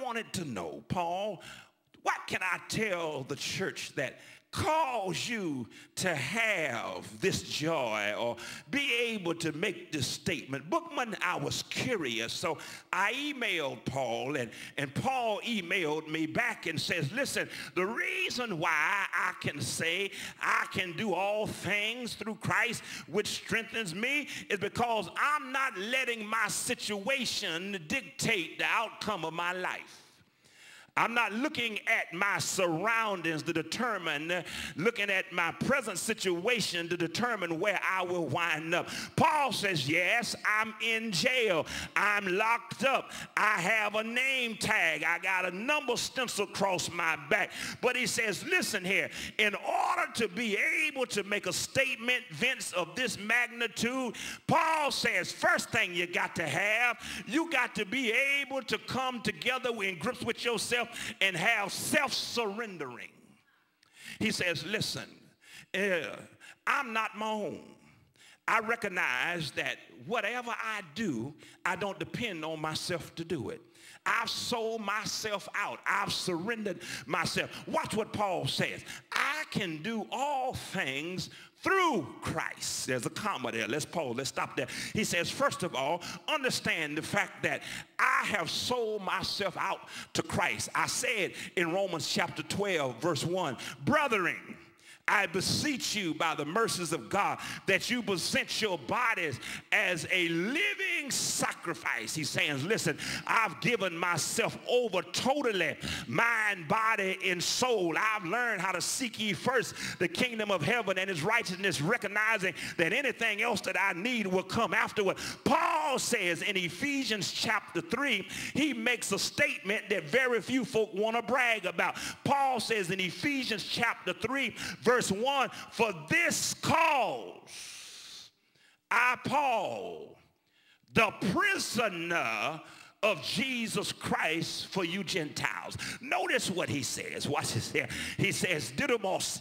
wanted to know, Paul, what can I tell the church that cause you to have this joy or be able to make this statement? Bookman, I was curious, so I emailed Paul, and Paul emailed me back and says, listen, the reason why I can say I can do all things through Christ which strengthens me is because I'm not letting my situation dictate the outcome of my life. I'm not looking at my surroundings to determine, looking at my present situation to determine where I will wind up. Paul says, yes, I'm in jail. I'm locked up. I have a name tag. I got a number stenciled across my back. But he says, listen here, in order to be able to make a statement, Vince, of this magnitude, Paul says, first thing you got to have, you got to be able to come together in grips with yourself and have self-surrendering. He says, listen, I'm not my own. I recognize that whatever I do, I don't depend on myself to do it. I've sold myself out. I've surrendered myself. Watch what Paul says. I can do all things through Christ. There's a comma there. Let's pause. Let's stop there. He says, first of all, understand the fact that I have sold myself out to Christ. I said in Romans chapter 12, verse 1, brethren, I beseech you by the mercies of God that you present your bodies as a living sacrifice. He's saying, listen, I've given myself over totally, mind, body, and soul. I've learned how to seek ye first the kingdom of heaven and his righteousness, recognizing that anything else that I need will come afterward. Paul says in Ephesians chapter 3, he makes a statement that very few folk want to brag about. Paul says in Ephesians chapter 3, verse 1, for this cause I, Paul, the prisoner of Jesus Christ for you Gentiles. Notice what he says. Watch this here. He says didomos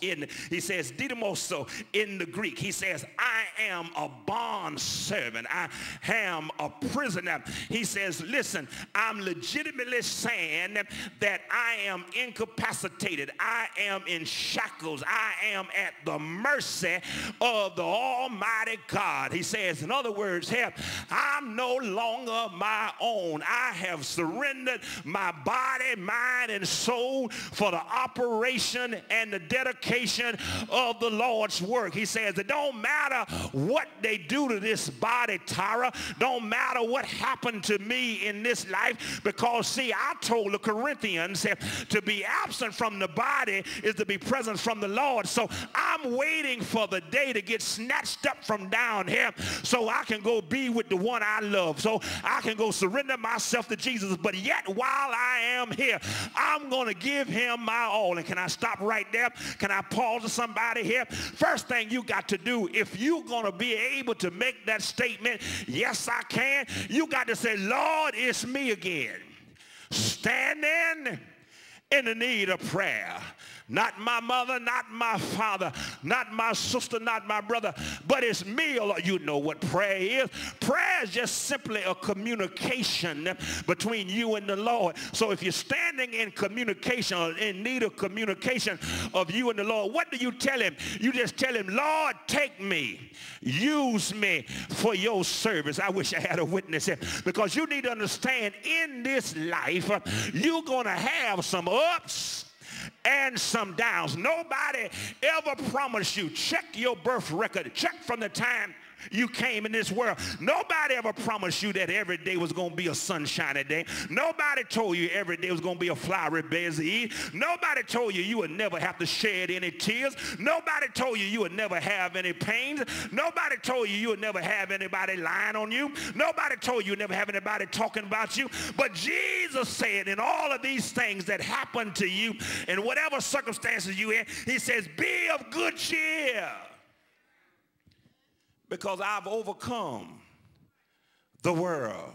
in the Greek. He says, I am a bond servant. I am a prisoner. He says, listen, I'm legitimately saying that I am incapacitated. I am in shackles. I am at the mercy of the Almighty God. He says, in other words here, I'm no longer my own. I have surrendered my body, mind, and soul for the operation and the dedication of the Lord's work. He says, it don't matter what they do to this body, Tara. Don't matter what happened to me in this life, because, see, I told the Corinthians to be absent from the body is to be present from the Lord. So I'm waiting for the day to get snatched up from down here so I can go be with the one I love, so I can go surrender myself to Jesus. But yet while I am here, I'm going to give him my all. And can I stop right there? Can I pause to somebody here? First thing you got to do, if you're going to be able to make that statement, yes, I can, you got to say, Lord, it's me again, standing in the need of prayer. Not my mother, not my father, not my sister, not my brother, but it's me. You know what prayer is. Prayer is just simply a communication between you and the Lord. So if you're standing in communication, or in need of communication of you and the Lord, what do you tell him? You just tell him, Lord, take me. Use me for your service. I wish I had a witness here, because you need to understand in this life, you're going to have some ups and some downs. Nobody ever promised you. Check your birth record. Check from the time you came in this world. Nobody ever promised you that every day was going to be a sunshiny day. Nobody told you every day was going to be a flowery busy. Nobody told you you would never have to shed any tears. Nobody told you would never have any pains. Nobody told you would never have anybody lying on you. Nobody told you would never have anybody talking about you. But Jesus said, in all of these things that happen to you, in whatever circumstances you're in, he says, be of good cheer, because I've overcome the world.